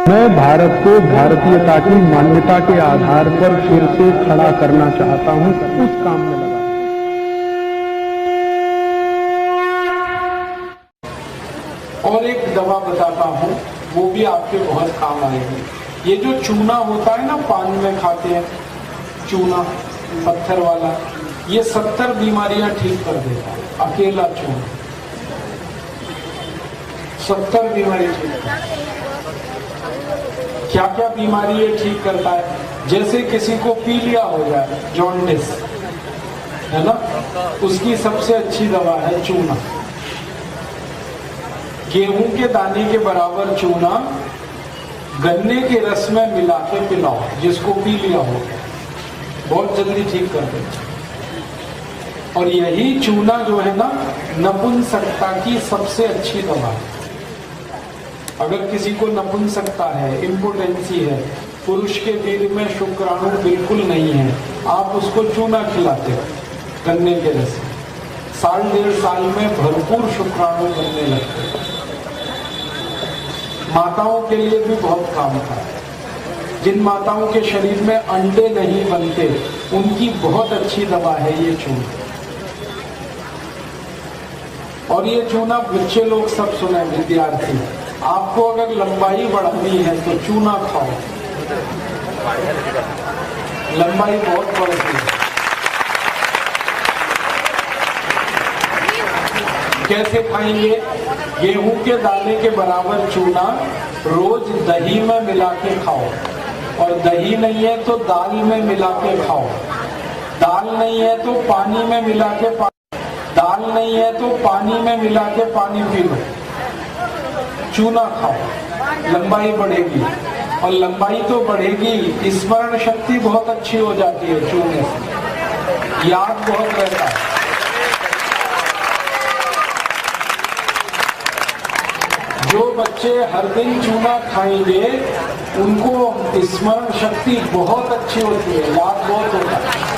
मैं भारत को भारतीयता की मान्यता के आधार पर फिर से खड़ा करना चाहता हूं, उस काम में लगा। और एक दवा बताता हूं, वो भी आपके बहुत काम आएगी। ये जो चूना होता है ना, पान में खाते हैं चूना, पत्थर वाला, ये 70 बीमारियां ठीक कर देता है, अकेला चूना 70 बीमारी ठीक करता है। क्या क्या बीमारी ये ठीक करता है? जैसे किसी को पीलिया हो जाए, जॉन्डिस, है ना, उसकी सबसे अच्छी दवा है चूना। गेहूं के दाने के बराबर चूना गन्ने के रस में मिला के पिलाओ, जिसको पीलिया हो, बहुत जल्दी ठीक कर देता। और यही चूना जो है ना, नपुंसकता की सबसे अच्छी दवा है। अगर किसी को नपुंसकता है, इम्पोटेंसी है, पुरुष के वीर्य में शुक्राणु बिल्कुल नहीं है, आप उसको चूना खिलाते हो गन्ने के रस में, 1.5 साल में भरपूर शुक्राणु बनने लगते हैं। माताओं के लिए भी बहुत काम का है। जिन माताओं के शरीर में अंडे नहीं बनते, उनकी बहुत अच्छी दवा है ये चूना। और ये चूना बच्चे लोग सब सुने, विद्यार्थी, आपको अगर लंबाई बढ़ानी है तो चूना खाओ, लंबाई बहुत बढ़ती है। कैसे खाएंगे? गेहूं के दाने के बराबर चूना रोज दही में मिला के खाओ, और दही नहीं है तो दाल में मिला के खाओ, दाल नहीं है तो पानी में मिला के दाल नहीं है तो पानी में मिला के पानी पी लो, चूना खाओ, लंबाई बढ़ेगी। और लंबाई तो बढ़ेगी, स्मरण शक्ति बहुत अच्छी हो जाती है चूने से, याद बहुत रहता है। जो बच्चे हर दिन चूना खाएंगे, उनको स्मरण शक्ति बहुत अच्छी होती है, याद बहुत होता है।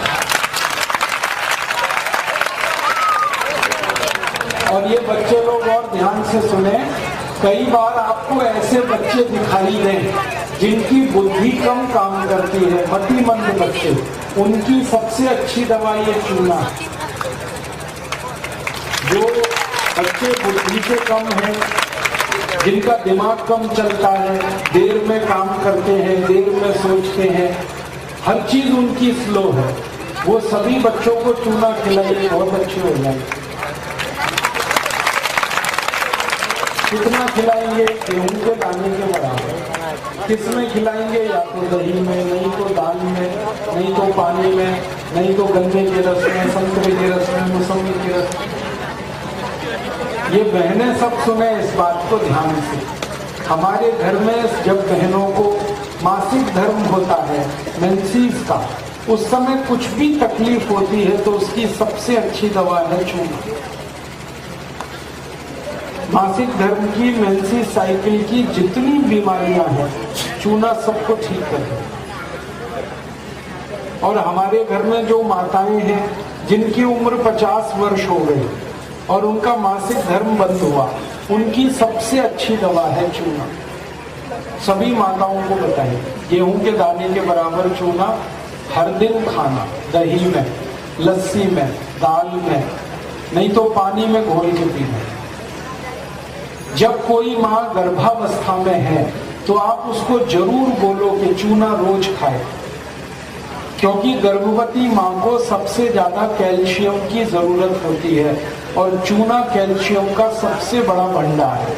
और ये बच्चे लोग और ध्यान से सुने, कई बार आपको ऐसे बच्चे दिखाई दें जिनकी बुद्धि कम काम करती है, मतिमंद बच्चे, उनकी सबसे अच्छी दवा ये चूना है। जो बच्चे बुद्धि से कम है, जिनका दिमाग कम चलता है, देर में काम करते हैं, देर में सोचते हैं, हर चीज उनकी स्लो है, वो सभी बच्चों को चूना खिलाइए, बहुत अच्छे हो जाएंगे। कितना खिलाएंगे? गेहूं के दाने के बराबर। किसमें खिलाएंगे? या तो दही में, नहीं तो दाल में, नहीं तो पानी में, नहीं तो गन्ने के रस में, संतरे के रस में, मौसमी के रस में। ये बहनें सब सुने इस बात को ध्यान से। हमारे घर में जब बहनों को मासिक धर्म होता है, मेंसेस का, उस समय कुछ भी तकलीफ होती है तो उसकी सबसे अच्छी दवा है चूना। मासिक धर्म की, मेंसेस साइकिल की जितनी बीमारियां हैं, चूना सबको ठीक कर देता है। और हमारे घर में जो माताएं हैं जिनकी उम्र 50 वर्ष हो गई और उनका मासिक धर्म बंद हुआ, उनकी सबसे अच्छी दवा है चूना। सभी माताओं को बताइए, गेहूं के दाने के बराबर चूना हर दिन खाना, दही में, लस्सी में, दाल में, नहीं तो पानी में घोल के पीना। जब कोई माँ गर्भावस्था में है तो आप उसको जरूर बोलो कि चूना रोज खाए, क्योंकि गर्भवती माँ को सबसे ज्यादा कैल्शियम की जरूरत होती है और चूना कैल्शियम का सबसे बड़ा भंडार है।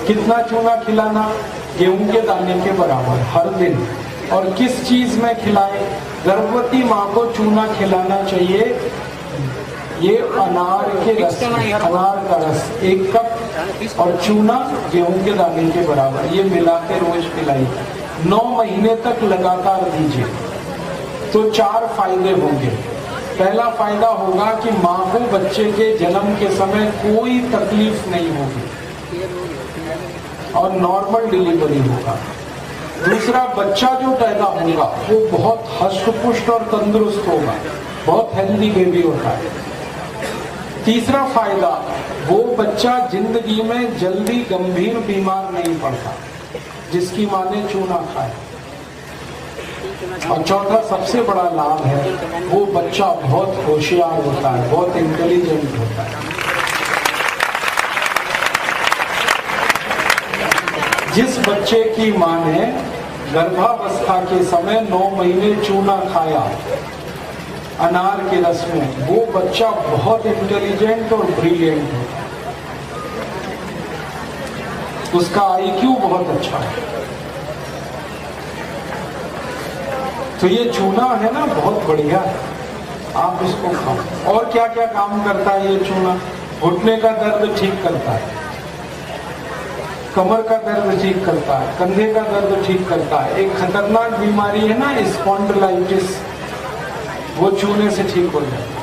कितना चूना खिलाना? गेहूं के दाने के बराबर हर दिन। और किस चीज में खिलाए? गर्भवती माँ को चूना खिलाना चाहिए ये अनार के रस, अनार का रस 1 कप और चूना गेहूं के दाने के बराबर, ये मिला के रोज पिलाइए। 9 महीने तक लगातार दीजिए तो 4 फायदे होंगे। पहला फायदा होगा कि माँ को बच्चे के जन्म के समय कोई तकलीफ नहीं होगी और नॉर्मल डिलीवरी होगा। दूसरा, बच्चा जो पैदा होगा वो बहुत हष्ट पुष्ट और तंदुरुस्त होगा, बहुत हेल्दी बेबी होता है। तीसरा फायदा, वो बच्चा जिंदगी में जल्दी गंभीर बीमार नहीं पड़ता जिसकी मां ने चूना खाया। और चौथा सबसे बड़ा लाभ है, वो बच्चा बहुत होशियार होता है, बहुत इंटेलिजेंट होता है। जिस बच्चे की मां ने गर्भावस्था के समय 9 महीने चूना खाया अनार के रस में, वो बच्चा बहुत इंटेलिजेंट और ब्रिलियंट है, उसका IQ बहुत अच्छा है। तो ये चूना है ना, बहुत बढ़िया है, आप इसको खाओ। और क्या क्या काम करता है ये चूना? घुटने का दर्द ठीक करता है, कमर का दर्द ठीक करता है, कंधे का दर्द ठीक करता है। एक खतरनाक बीमारी है ना स्पॉन्डिलाइटिस, वो चूने से ठीक हो जाता है।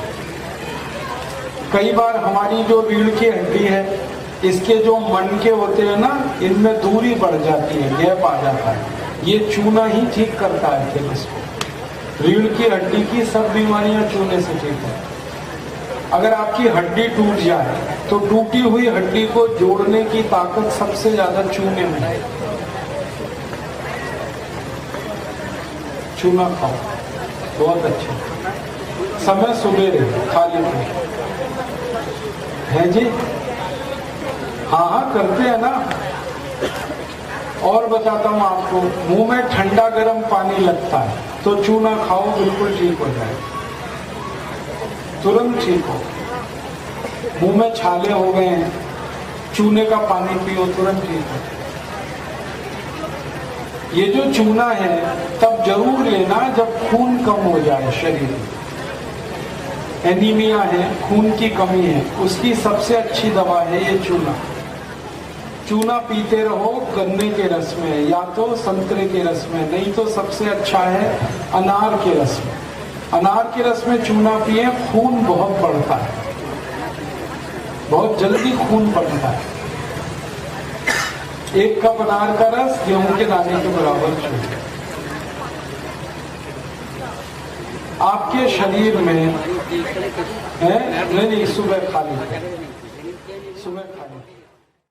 कई बार हमारी जो रीढ़ की हड्डी है, इसके जो मणके होते हैं ना, इनमें दूरी बढ़ जाती है, गैप आ जाता है, ये चूना ही ठीक करता है। फिर इसको रीढ़ की हड्डी की सब बीमारियां चूने से ठीक है। अगर आपकी हड्डी टूट जाए तो टूटी हुई हड्डी को जोड़ने की ताकत सबसे ज्यादा चूने में है। चूना खाओ, बहुत अच्छा। समय सुबेरे खाली है जी, हाँ करते हैं ना। और बताता हूं आपको, मुंह में ठंडा गर्म पानी लगता है तो चूना खाओ, बिल्कुल ठीक हो जाए, तुरंत ठीक हो। मुंह में छाले हो गए हैं, चूने का पानी पियो, तुरंत ठीक हो। ये जो चूना है तब जरूर लेना जब खून कम हो जाए शरीर में, एनीमिया है, खून की कमी है, उसकी सबसे अच्छी दवा है ये चूना। चूना पीते रहो गन्ने के रस में या तो संतरे के रस में, नहीं तो सबसे अच्छा है अनार के रस में। अनार के रस में चूना पिए, खून बहुत बढ़ता है, बहुत जल्दी खून बढ़ता है। 1 कप अनार का रस गेहूं के दाने के बराबर चूना आपके शरीर में है। नहीं, सुबह खा लीजिए, सुबह खा लीजिए।